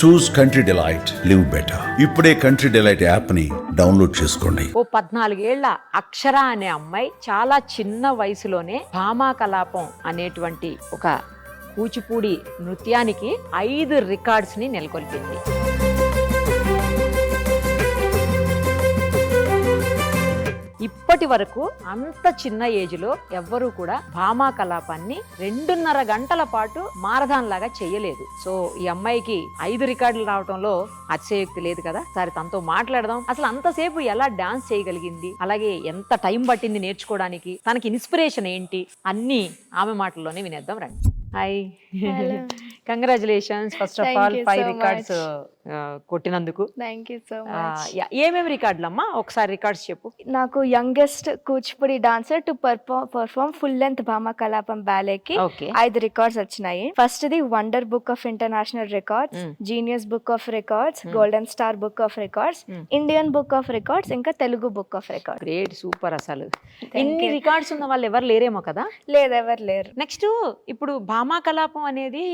చూస్ country delight, live better. ఇప్పుడే country delight app ని download చేసుకోండి. ఓ 14 ఏళ్ల అక్షర అనే అమ్మాయి చాలా చిన్న వయసులోనే భామా కలాపం అనేటువంటి ఒక కూచిపూడి నృత్యానికి 5 రికార్డ్స్ ని నెలకొల్పింది. ఇప్పటి వరకు అంత చిన్న ఏజ్ లో ఎవ్వరూ కూడా భామా కలాపాన్ని 2.5 గంటల పాటు మారథాన్ లాగా చేయలేదు. సో ఈ అమ్మాయికి 5 రికార్డులు రావడంలో అతిశయోక్తి లేదు కదా. సరే తనతో మాట్లాడదాం. అసలు అంతసేపు ఎలా డాన్స్ చేయగలిగింది, అలాగే ఎంత టైం పట్టింది నేర్చుకోవడానికి, తనకి ఇన్స్పిరేషన్ ఏంటి, అన్నీ ఆమె మాటల్లోనే వినేద్దాం రండి. Hi, congratulations first of all 5 records కొట్టినందుకు. Thank you so much. ఏమేమి రికార్డులు అమ్మా, ఒకసారి రికార్డ్స్ చెప్పు. నాకు youngest Kuchipudi dancer to perform full length Bhama Kalapam బ్యాలేకి 5 రికార్డ్స్ వచ్చినాయి. First the wonder book of international records, genius book of records, golden star book of records, Indian book of records, ఇంకా Telugu book of records. Great, super. అసలు ఇన్ని records ఉన్న వాళ్ళు ఎవరు లేరేమో కదా. లేదు, ఎవరు లేరు. నెక్స్ట్ ఇప్పుడు భామా కలాపం అనేది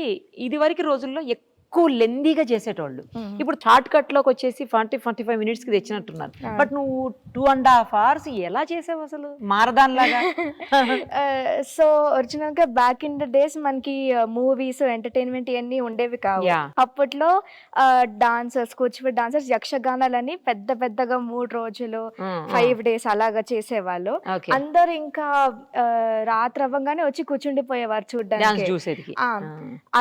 ఇది వరకు రోజుల్లో ఎక్కువ లెందీగా చేసేటోళ్ళు. ఇప్పుడు షార్ట్ కట్ లోకి వచ్చేసి 40-45 మినిట్స్ కి తెచ్చినట్టున్నారు. బట్ నువ్వు 2.5 hours ఎలా చేసావు అసలు మారదాన్ లాగా? సో ఒరిజినల్ గా బ్యాక్ ఇన్ ద డేస్ మనకి మూవీస్ ఎంటర్టైన్మెంట్ ఇవన్నీ ఉండేవి కావు. అప్పట్లో డాన్సర్స్, కూచిపూడి డాన్సర్స్ యక్షగానాలని పెద్ద పెద్దగా 3 రోజులు 5 days అలాగా చేసేవాళ్ళు. అందరు ఇంకా రాత్రి అవ్వగానే వచ్చి కూర్చుండిపోయేవారు చూడ్డానికి.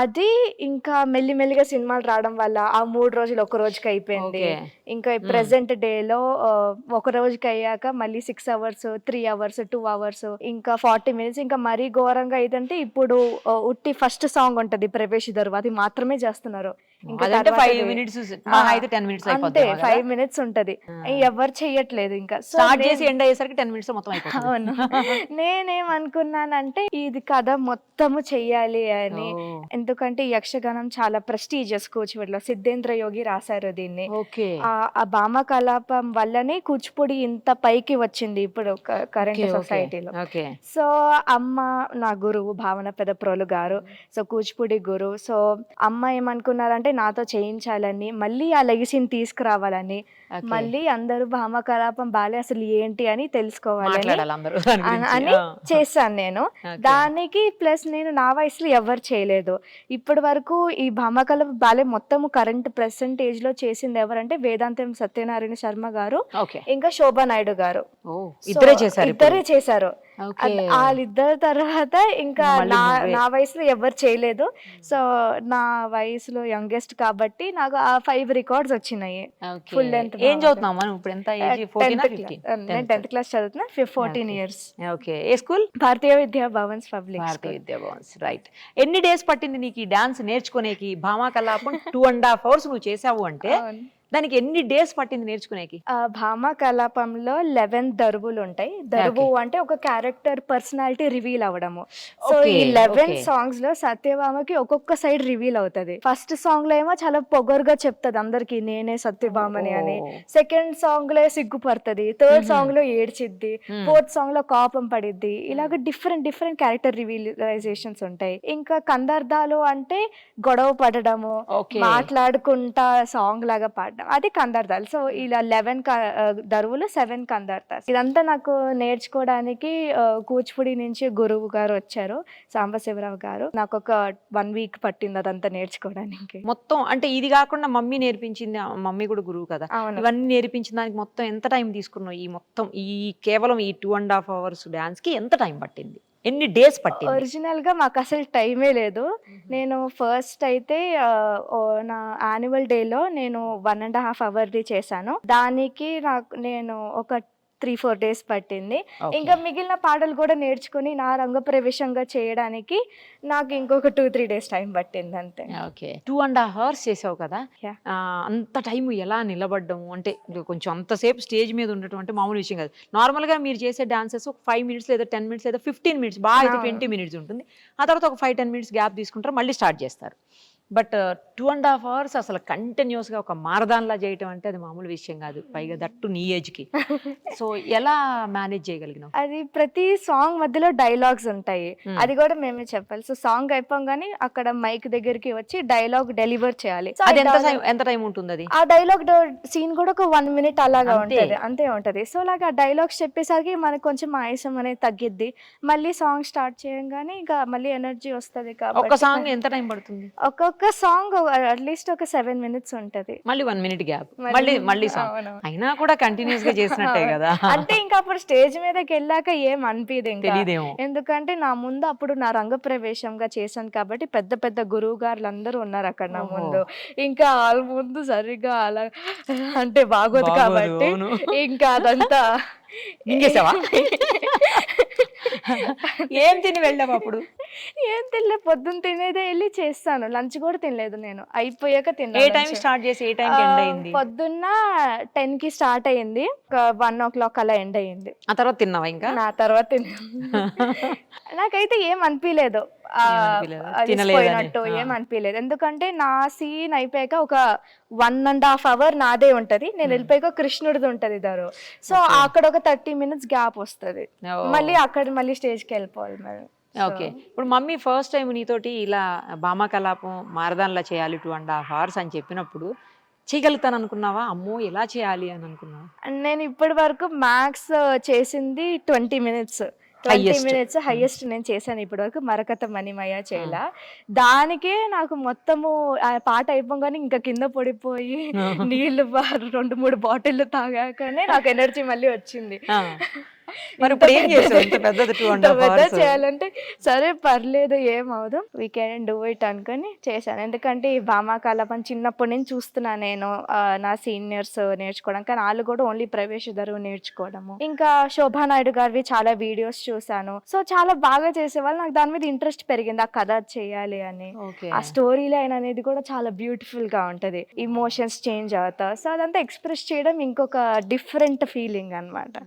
అది ఇంకా మెల్లిమెల్లిగా సినిమాలు రావడం వల్ల ఆ 3 రోజులు ఒక రోజుకి అయిపోయింది. ఇంకా ప్రెసెంట్ డే లో ఒక రోజుకి అయ్యాక మళ్ళీ 6 hours, 3 hours, 2 hours, ఇంకా 40 minutes. ఇంకా మరీ ఘోరంగా ఇదంటే ఇప్పుడు ఉట్టి ఫస్ట్ సాంగ్ ఉంటది ప్రవేశ దర్వా, అది మాత్రమే చేస్తున్నారు. ఇంకా 5 minutes, 10 minutes అంతే, 5 minutes ఉంటది. ఎవరు చెయ్యట్లేదు. ఇంకా స్టార్ట్ చేసి ఎండ్ అయ్యేసరికి 10 minutes మొత్తం అయిపోతుంది. అవును. నేనేమనుకున్నానంటే ఇది కథ మొత్తము చెయ్యాలి అని. ఎందుకంటే యక్షగానం చాలా ప్రెస్టీజియస్. కూచిపూడిలో సిద్ధేంద్ర యోగి రాశారు దీన్ని. ఆ భామా కలాపం వల్లనే కూచిపూడి ఇంత పైకి వచ్చింది ఇప్పుడు కరెంట్ సొసైటీలో. సో అమ్మ నా గురువు భావన పెదప్రోలు గారు, సో కూచిపూడి గురువు. సో అమ్మ ఏమనుకున్నారంటే నాతో చేయించాలని, మళ్ళీ ఆ లెగసీని తీసుకురావాలని, మళ్ళీ అందరూ భామా కలాపం బాలే అసలు ఏంటి అని తెలుసుకోవాలని అని చేశాను నేను. దానికి ప్లస్ నేను నా వయసులో ఎవరు చేయలేదు ఇప్పటి వరకు. ఈ భామా కలాపం బాలే మొత్తము కరెంట్ ప్రెసెంట్ ఏజ్ లో చేసింది ఎవరంటే వేదాంతం సత్యనారాయణ శర్మ గారు, ఇంకా శోభా నాయుడు గారు. ఇద్దరే చేశారు. వాళ్ళిద్దరు తర్వాత ఇంకా నా వయసులో ఎవరు చేయలేదు. సో నా వయసులో యంగెస్ట్ కాబట్టి నాకు ఆ 5 రికార్డ్స్ వచ్చినాయి. Full length. ఏం చదువుతున్నావు మనం ఇప్పుడు? ఎంత ఏజ్? నేను 10th క్లాస్ చదువుతున్నా. 14 years. ఓకే. ఏ స్కూల్? భారతీయ విద్యా భవన్స్ పబ్లిక్. భారతీయ విద్యా భవన్స్, రైట్. ఎన్ని డేస్ పట్టింది నీకు ఈ డాన్స్ నేర్చుకునేకి? భామా కలాపం 2.5 hours నువ్వు చేసావు అంటే దానికి ఎన్ని డేస్ పట్టింది నేర్చుకునేకి? భామా కలాపంలో 11 దరువులు ఉంటాయి. దరువు అంటే ఒక క్యారెక్టర్ పర్సనాలిటీ రివీల్ అవ్వడము. సో ఈ 11 సాంగ్స్ లో సత్యభామకి ఒక్కొక్క సైడ్ రివీల్ అవుతుంది. ఫస్ట్ సాంగ్ లో ఏమో చాలా పొగరుగా చెప్తుంది అందరికి నేనే సత్యభామని అని. సెకండ్ సాంగ్ లో సిగ్గుపడుతుంది, థర్డ్ సాంగ్ లో ఏడ్చిద్ది, ఫోర్త్ సాంగ్ లో కోపం పడిద్ది. ఇలాగ డిఫరెంట్ క్యారెక్టర్ రివీలైజేషన్స్ ఉంటాయి. ఇంకా కందర్దాలు అంటే గొడవ పడడము, మాట్లాడుకుంటా సాంగ్ లాగా పాడడం, అది కందర్దాల్. సో ఇలా 11 దరువులు, 7 కందర్దాస్. ఇదంతా నాకు నేర్చుకోవడానికి కూచిపూడి నుంచి గురువు గారు వచ్చారు, సాంబశివరావు గారు. నాకు ఒక 1 week పట్టింది అదంతా నేర్చుకోవడానికి. మొత్తం అంటే ఇది కాకుండా మమ్మీ నేర్పించింది, మమ్మీ కూడా గురువు కదా, ఇవన్నీ నేర్పించిన దానికి మొత్తం ఎంత టైం తీసుకున్నావు? ఈ మొత్తం కేవలం ఈ 2.5 hours డాన్స్ కి ఎంత టైం పట్టింది? ఎన్ని డేస్ పట్టింది? ఒరిజినల్ గా మాకు అసలు టైమే లేదు. నేను ఫస్ట్ అయితే నా యాన్యువల్ డే లో నేను 1.5 hour చేశాను. దానికి నేను ఒక 3-4 days పట్టింది. ఇంకా మిగిలిన పాటలు కూడా నేర్చుకుని నా రంగ ప్రవేశంగా చేయడానికి నాకు ఇంకొక 2-3 days టైం పట్టింది అంతే. ఓకే. 2.5 hours చేసావు కదా, అంత టైం ఎలా నిలబడ్డము అంటే కొంచెం అంతసేపు స్టేజ్ మీద ఉండటం అంటే మామూలు విషయం కాదు. నార్మల్ గా మీరు చేసే డాన్సెస్ ఒక 5 minutes లేదా 10 minutes లేదా 15 minutes, బాగా అయితే 20 minutes ఉంటుంది. ఆ తర్వాత ఒక 5-10 minutes గ్యాప్ తీసుకుంటారు, మళ్ళీ స్టార్ట్ చేస్తారు. బట్ 2.5 hours అసలు కంటిన్యూస్ గా ఒక మారదాన్లా చేయటం అంటే అది మామూలు విషయం కాదు, పైగా దట్టు నీ ఏజ్ కి. సో ఎలా మేనేజ్ చేయగలిగినావు? అది ప్రతి సాంగ్ మధ్యలో డైలాగ్స్ ఉంటాయి, అది కూడా మేమే చెప్పాలి. సో సాంగ్ అయిపోగానే అక్కడ మైక్ దగ్గరికి వచ్చి డైలాగ్ డెలివర్ చేయాలి. So, అది ఎంత టైం ఉంటుంది అది? ఆ డైలాగ్ సీన్ కూడా ఒక 1 minute అలాగా ఉంటది, అంతే ఉంటది. సో అలాగా డైలాగ్స్ చెప్పేసరికి మనకు కొంచెం ఆయాసం అనేది తగ్గిద్ది. మళ్ళీ సాంగ్ స్టార్ట్ చేయగానే ఇంకా మళ్ళీ ఎనర్జీ వస్తది. ఒక సాంగ్ ఎంత టైం పడుతుంది? ఒక్కొక్క సాంగ్ అట్లీస్ట్ ఒక 7 minutes ఉంటది. మళ్ళీ 1 minute గ్యాప్, మళ్ళీ సాంగ్. అయినా కూడా కంటిన్యూస్ గా చేసినట్టే కదా. అంటే ఇంకా అప్పుడు స్టేజ్ మీదకి వెళ్ళాక ఏం అనిపిదు ఇంకా, తెలీదేమో. ఎందుకంటే నా ముందు అప్పుడు నా రంగ ప్రవేశంగా చేశాను కాబట్టి పెద్ద పెద్ద గురువు గారులు అందరూ ఉన్నారు అక్కడ నా ముందు. ఇంకా వాళ్ళ ముందు సరిగ్గా అలా అంటే బాగోదు కాబట్టి ఇంకా అదంతా మింగేసావా? ఏం తిని వెళ్ళావు అప్పుడు? ఏం తినలేదు, పొద్దున్న తినేదే వెళ్ళి చేస్తాను. లంచ్ కూడా తినలేదు నేను, అయిపోయాక ఏ తిన్నాను. టైం స్టార్ట్ చేసి ఏ టైం ఎండ్ అయింది? పొద్దున్న 10 కి స్టార్ట్ అయింది, ఒక 1 o'clock అలా ఎండ్ అయింది. ఆ తర్వాత తిన్నావా? ఇంకా నా తర్వాత నాకైతే ఏం అనిపించలేదు, పోయినట్టు ఏం అనిపించలేదు. ఎందుకంటే నా సీన్ అయిపోయాక ఒక 1.5 hour నాదే ఉంటది, నేను వెళ్ళిపోయాక కృష్ణుడిది ఉంటది దారు. సో అక్కడ ఒక 30 minutes గ్యాప్ వస్తుంది, మళ్ళీ అక్కడ మళ్ళీ స్టేజ్కి వెళ్ళిపోవాలి మరి. ఓకే, ఇప్పుడు మమ్మీ ఫస్ట్ టైం నీతోటి ఇలా భామా కలాపం మారదాన్లా చేయాలి 2.5 hours అని చెప్పినప్పుడు చేయగలుగుతాను అనుకున్నావా? అమ్మో ఎలా చేయాలి అని అనుకున్నావా? నేను ఇప్పటి వరకు మ్యాక్స్ చేసింది 20 minutes. 20 minutes హైయెస్ట్ నేను చేశాను ఇప్పటి వరకు. మరకత మణిమయ చేయాల, దానికే నాకు మొత్తము ఆ పాట అయిపోగానే ఇంకా కింద పడిపోయి నీళ్లు 2-3 బాటిల్ తాగాకనే నాకు ఎనర్జీ మళ్ళీ వచ్చింది. మరి ఇప్పుడు ఏం చేసావు? ఇంత పెద్దది 2.5 hours చేయాలంటే సరే పర్లేదు ఏమవుదు, వీ కెన్ డూ ఇట్ అనుకొని చేశాను. ఎందుకంటే ఈ భామా కలాపం చిన్నప్పటి నుంచి చూస్తున్నా నేను, నా సీనియర్స్ నేర్చుకోవడం, కానీ వాళ్ళు కూడా ఓన్లీ ప్రవేశ ధరువు నేర్చుకోవడము. ఇంకా శోభానాయుడు గారివి చాలా వీడియోస్ చూసాను. సో చాలా బాగా చేసేవాళ్ళు, నాకు దాని మీద ఇంట్రెస్ట్ పెరిగింది, ఆ కథ చేయాలి అని. ఆ స్టోరీ లైన్ అనేది కూడా చాలా బ్యూటిఫుల్ గా ఉంటది, ఇమోషన్స్ చేంజ్ అవుతా. సో అదంతా ఎక్స్ప్రెస్ చేయడం ఇంకొక డిఫరెంట్ ఫీలింగ్ అన్నమాట.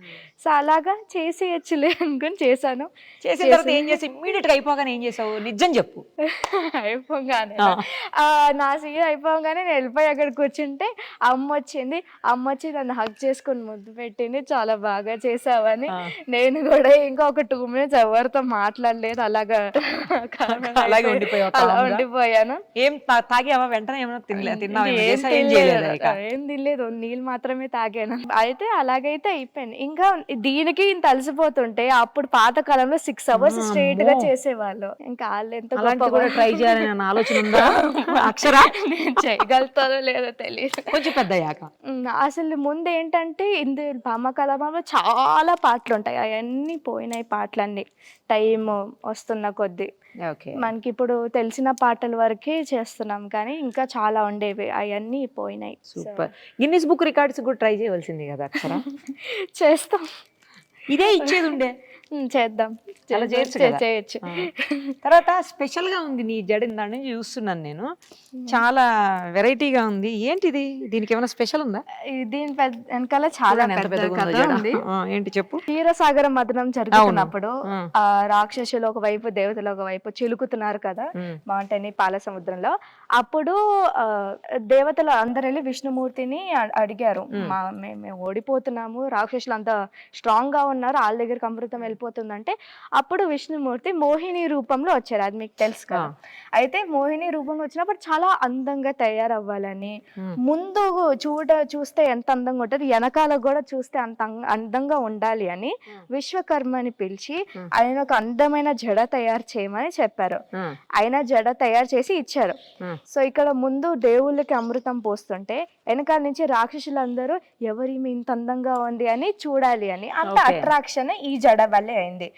సో అలాగా చేసేయచ్చులే అనుకుని చేశాను. చేసిన తర్వాత ఏం చేసి ఇమ్మీడియట్ గా అయిపోగానే ఏం చేసావు? నిజం చెప్పు. అయిపోగానే నా సీన్ అయిపోగానే నేను వెళ్ళిపోయి అక్కడ కూర్చుంటే అమ్మ వచ్చి నన్ను హగ్ చేసుకుని ముద్దు పెట్టింది, చాలా బాగా చేసావని. నేను కూడా ఇంకా ఒక 2 minutes ఎవరితో మాట్లాడలేదు, అలాగా అలాగే ఉండిపోయాను. ఏం తాగావా? వెంటనే ఏమైనా తిన్నావా? ఏం తినలేదు, నీళ్ళు మాత్రమే తాగాను. అయితే అలాగైతే అయిపోయింది. ఇంకా దీనికి ఇంత అలసిపోతుంటే అప్పుడు పాత కాలంలో 6 hours స్ట్రైట్ గా చేసేవాళ్ళు. ఇంకా వాళ్ళు ఎంత ట్రై చేయాలని ఆలోచన ఉందా? అక్షరా చేయగలుగుతారో లేదో తెలియదు, కొంచెం పెద్ద అయ్యాక. అసలు ముందు ఏంటంటే భామా కలాపంలో చాలా పాటలు ఉంటాయి, అవన్నీ పోయినాయి పాటలన్నీ టైం వస్తున్న కొద్దీ. మనకి ఇప్పుడు తెలిసిన పాటల వరకే చేస్తున్నాం, కానీ ఇంకా చాలా ఉండేవి, అవన్నీ పోయినాయి. సూపర్. గిన్నిస్ బుక్ రికార్డ్స్ కూడా ట్రై చేయవలసింది కదా అక్షరా. చేస్తాం, ఇదే ఇచ్చేది ఉండే, చేద్దాం, చేయొచ్చు. తర్వాత స్పెషల్ గా ఉంది నీ జడ, దాని నుంచి చూస్తున్నాను నేను, చాలా వెరైటీగా ఉంది. ఏంటిది? దీనికి ఏమైనా స్పెషల్ ఉందా? దీని వెనకాల చాలా కథ ఉంది. ఏంటి చెప్పు. క్షీరసాగర మథనం జరుగుతున్నప్పుడు రాక్షసులు ఒకవైపు, దేవతలు ఒకవైపు చిలుకుతున్నారు కదా మౌంటైన్ పాల సముద్రంలో. అప్పుడు దేవతలు అందరు వెళ్ళి విష్ణుమూర్తిని అడిగారు, మేము ఓడిపోతున్నాము, రాక్షసులు అంత స్ట్రాంగ్ గా ఉన్నారు, వాళ్ళ దగ్గరికి అమృతం వెళ్ళిపోతుందంటే అప్పుడు విష్ణుమూర్తి మోహిని రూపంలో వచ్చారు, అది మీకు తెలుసు కదా. అయితే మోహిని రూపంలో వచ్చినప్పుడు చాలా అందంగా తయారవ్వాలని, ముందు చూస్తే ఎంత అందంగా ఉంటుంది, వెనకాల కూడా చూస్తే అంత అందంగా ఉండాలి అని విశ్వకర్మని పిలిచి ఆయన ఒక అందమైన జడ తయారు చేయమని చెప్పారు. ఆయన జడ తయారు చేసి ఇచ్చారు. సో ఇక్కడ ముందు దేవుళ్ళకి అమృతం పోస్తుంటే వెనకాల నుంచి రాక్షసులందరూ ఎవరి ఇంత అందంగా ఉంది అని చూడాలి అని, అంత అట్రాక్షన్ ఈ జడ వల్లే అయింది.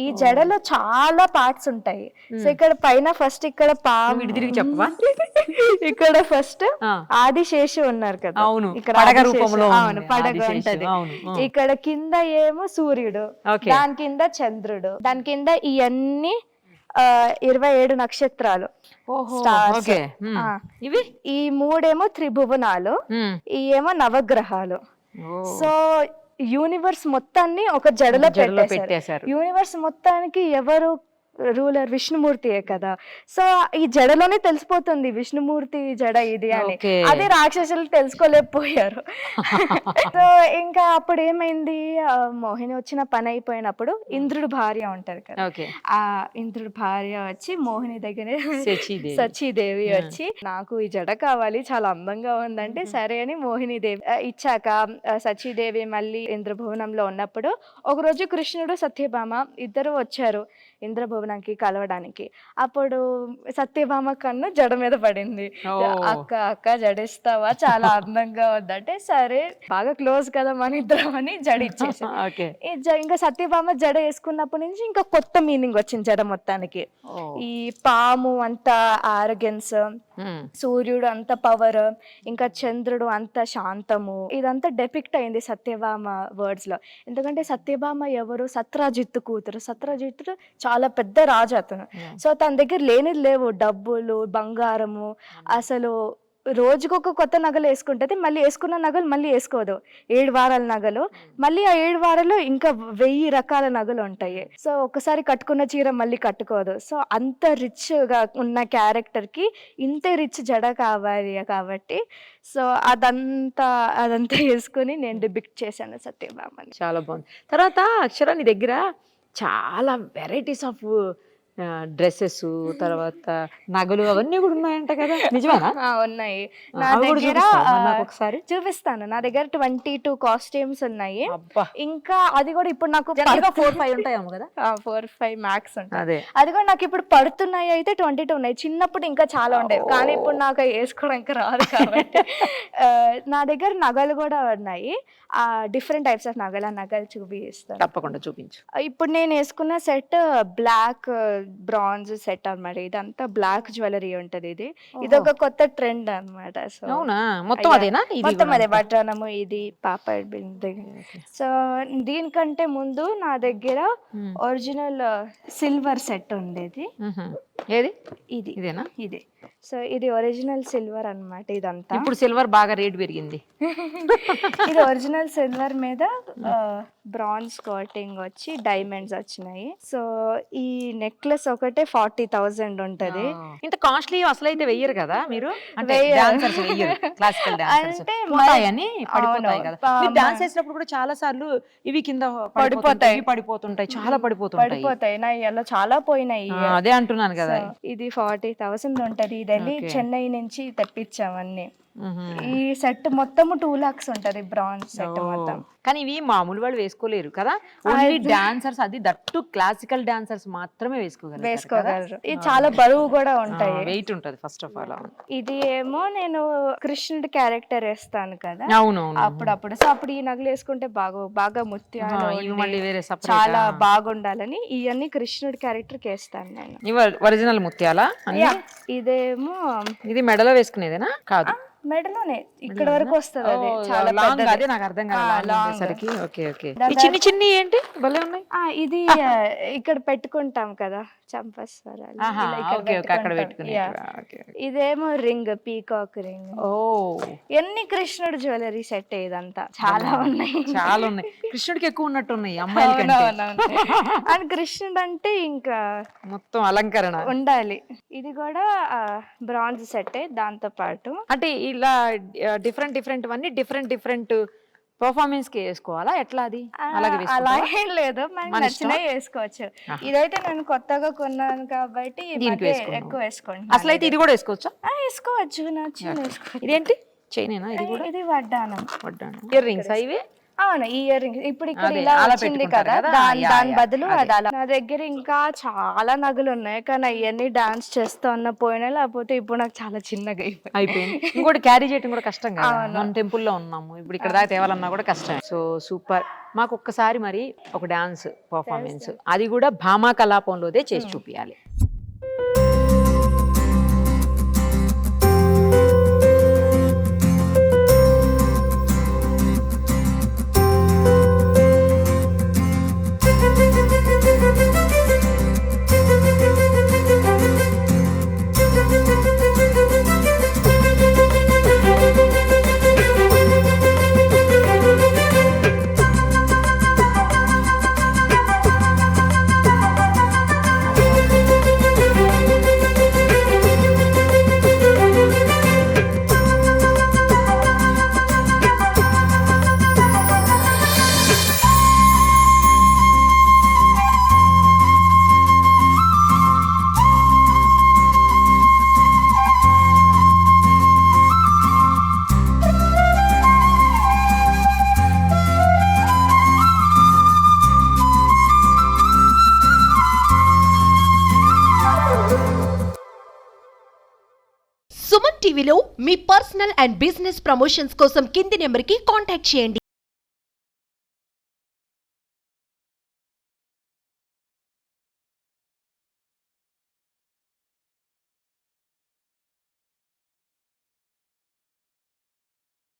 ఈ జడలో చాలా పార్ట్స్ ఉంటాయి. సో ఇక్కడ పైన ఫస్ట్ ఇక్కడ చెప్పవా, ఇక్కడ ఫస్ట్ ఆదిశేషు ఉన్నారు కదా, ఇక్కడ పడగ ఉంటది. ఇక్కడ కింద ఏమో సూర్యుడు, దాని కింద చంద్రుడు, దాని కింద ఇవన్నీ 27 నక్షత్రాలు, స్టార్స్. ఇవి ఈ 3 త్రిభువనాలు, ఈ ఏమో నవగ్రహాలు. సో యూనివర్స్ మొత్తాన్ని ఒక జడలో పెట్టేశారు. యూనివర్స్ మొత్తానికి ఎవరు రూలర్ విష్ణుమూర్తియే కదా, సో ఈ జడలోనే తెలిసిపోతుంది విష్ణుమూర్తి జడ ఇది అని. అదే రాక్షసులు తెలుసుకోలేకపోయారు. సో ఇంకా అప్పుడు ఏమైంది, మోహిని వచ్చిన పని అయిపోయినప్పుడు ఇంద్రుడు భార్య ఉంటారు కదా, ఆ ఇంద్రుడు భార్య వచ్చి మోహిని దగ్గర సచీదేవి వచ్చి నాకు ఈ జడ కావాలి చాలా అందంగా ఉందంటే సరే అని మోహిని దేవి ఇచ్చాక సచీదేవి మళ్ళీ ఇంద్రభువనంలో ఉన్నప్పుడు ఒకరోజు కృష్ణుడు సత్యభామ ఇద్దరు వచ్చారు ఇంద్రభువనానికి కలవడానికి. అప్పుడు సత్యభామ కన్ను జడ మీద పడింది. అక్క అక్క జడిస్తావా చాలా అందంగా ఉందంటే సరే బాగా క్లోజ్ కదా మన ఇద్దరం అని జడ ఇచ్చేసి ఇంకా సత్యభామ జడ వేసుకున్నప్పటి నుంచి ఇంకా కొత్త మీనింగ్ వచ్చింది జడ మొత్తానికి. ఈ పాము అంత ఆరోగెన్స్, సూర్యుడు అంత పవర్, ఇంకా చంద్రుడు అంత శాంతము, ఇదంతా డెపిక్ట్ అయింది సత్యభామ వర్డ్స్ లో. ఎందుకంటే సత్యభామ ఎవరు, సత్రాజిత్తు కూతురు. సత్రాజిత్తుడు చాలా పెద్ద రాజు అతను. సో తన దగ్గర లేనిది లేవు, డబ్బులు బంగారము, అసలు రోజుకొక కొత్త నగలు వేసుకుంటది, మళ్ళీ వేసుకున్న నగలు మళ్ళీ వేసుకోదు. 7 వారాల నగలు, మళ్ళీ ఆ 7 వారాలు ఇంకా 1000 రకాల నగలు ఉంటాయి. సో ఒకసారి కట్టుకున్న చీర మళ్ళీ కట్టుకోదు. సో అంత రిచ్ గా ఉన్న క్యారెక్టర్ కి ఇంతే రిచ్ జడ కావాలి కాబట్టి సో అదంతా వేసుకుని నేను డిపిక్ట్ చేశాను సత్యభామని. చాలా బాగుంది. తర్వాత అక్షర నీ దగ్గర చాలా వెరైటీస్ ఆఫ్ డ్రెస్సెస్, తర్వాత నగలు అవన్నీ కూడా ఉన్నాయంట కదా, నిజమేనా? ఉన్నాయి నా దగ్గర, ఒకసారి చూపిస్తాను. నా దగ్గర 22 కాస్ట్యూమ్స్ ఉన్నాయి. ఇంకా అది కూడా ఇప్పుడు నాకు 4-5 ఉంటాయేమో కదా, 4-5 మ్యాక్స్ ఉంటాయి. అది కూడా నాకు ఇప్పుడు పడుతున్నాయి అయితే 22 ఉన్నాయి. చిన్నప్పుడు ఇంకా చాలా ఉండేవి కానీ ఇప్పుడు నాకు వేసుకోవడానికి రాదు కాబట్టి నా దగ్గర నగలు కూడా ఉన్నాయి. డిఫరెంట్ టైప్స్ ఆఫ్ నగలు చూపిస్తాను. తప్పకుండా చూపించు. ఇప్పుడు నేను వేసుకున్న సెట్ బ్లాక్ బ్రాంజ్ సెట్ అన్నమాట. ఇదంతా బ్లాక్ జ్యువెలరీ ఉంటది. ఇది ఒక కొత్త ట్రెండ్ అన్నమాట. సో మొత్తం అదే బట్రానము, ఇది పాపడ్ బిందె. సో దీనికంటే ముందు నా దగ్గర ఒరిజినల్ సిల్వర్ సెట్ ఉండేది. ఏది? ఇదేనా? ఇది. సో ఇది ఒరిజినల్ సిల్వర్ అన్నమాట. ఇదంతా ఇప్పుడు సిల్వర్ బాగా రేట్ పెరిగింది. ఇది ఒరిజినల్ సిల్వర్ మీద బ్రాంజ్ కోటింగ్ వచ్చి డైమండ్స్ వచ్చినాయి. సో ఈ నెక్లెస్ ఒకటే 40,000 ఉంటది. ఇంత కాస్ట్లీ అసలు అయితే వెయ్యరు కదా మీరు, అంటే క్లాసికల్ డాన్స్ చేసినప్పుడు కూడా చాలా సార్లు ఇవి కింద పడిపోతుంటాయి, చాలా పడిపోతుంటాయి. నా ఇలా చాలా పోయినాయి. అదే అంటున్నాను కదా. ఇది 40,000 ఉంటది. ఇది చెన్నై నుంచి తెప్పించామన్నీ. ఈ సెట్ మొత్తం 2 lakhs ఉంటది బ్రాంజ్ సెట్ మొత్తం. కానీ ఇవి మామూలు వాళ్ళు వేసుకోలేరు కదా, ఓన్లీ డాన్సర్స్, అది దట్టు క్లాసికల్ డాన్సర్స్ మాత్రమే వేసుకోగలరు. ఇది చాలా బరువు కూడా ఉంటాయి, వెయిట్ ఉంటది ఫస్ట్ ఆఫ్ ఆల్. ఇది ఏమో నేను కృష్ణుడి క్యారెక్టర్ వేస్తాను కదా అప్పుడప్పుడు. సో అప్పుడు ఈ నగలు వేసుకుంటే బాగా ముత్యాలు చాలా బాగుండాలని ఇవన్నీ కృష్ణుడి క్యారెక్టర్ కి వేస్తాను నేను. ఒరిజినల్ ముత్యాలా? ఇదేమో ఇది మెడలో వేసుకునేదేనా? కాదు, మెడలోనే ఇక్కడ వరకు వస్తుంది. అది చాలా అదే నాకు అర్థం కాదు. చిన్ని చిన్ని ఏంటి భలే ఉన్నాయి. ఇది ఇక్కడ పెట్టుకుంటాం కదా చంపస్వరాలు, ఇదేమో రింగ్, పీకాక్ రింగ్. ఎన్ని కృష్ణుడు జ్యువెలరీ సెట్. ఇదంతా చాలా ఉన్నాయి. కృష్ణుడికి ఎక్కువ ఉన్నట్టు ఉన్నాయి అమ్మాయిలకి. అండ్ కృష్ణుడు అంటే ఇంకా మొత్తం అలంకరణ ఉండాలి. ఇది కూడా బ్రాంజ్ సెట్. దాంతో పాటు అంటే ఇలా డిఫరెంట్ అన్ని డిఫరెంట్ పర్ఫార్మెన్స్ కి వేసుకోవాలా, ఎట్లా? అది అలాగే లేదు, మనకి నచ్చినవి వేసుకోవచ్చు. ఇదైతే నేను కొత్తగా కొన్నాను కాబట్టి ఎక్కువ వేసుకోండి. అసలు అయితే ఇది కూడా వేసుకోవచ్చా? వేసుకోవచ్చు, నచ్చిన వేసుకోవచ్చు. ఇదేంటి చైనేనా? ఇది వడ్డానం. ఇయర్ రింగ్స్ ఇవి? అవును, ఇయర్ రింగ్స్. ఇప్పుడు ఇక్కడ ఇలా వచ్చింది కదా, దాని బదులు అది అలా. నా దగ్గర ఇంకా చాలా నగలు ఉన్నాయి కానీ అవన్నీ డాన్స్ చేస్తా ఉన్న పోయినా, లేకపోతే ఇప్పుడు నాకు చాలా చిన్నగా అయిపోయింది. ఇంకోటి క్యారీ చేయడం కూడా కష్టం కదా, మనం టెంపుల్ లో ఉన్నాము, ఇప్పుడు ఇక్కడ దాకా తేవాలన్నా కూడా కష్టం. So super. మాకు ఒక్కసారి మరి ఒక డాన్స్ పర్ఫార్మెన్స్, అది కూడా భామా కలాపంలోదే చేసి చూపించాలి. టీవీలో మీ పర్సనల్ అండ్ బిజినెస్ ప్రమోషన్స్ కోసం కింది నెంబర్కి కాంటాక్ట్ చేయండి.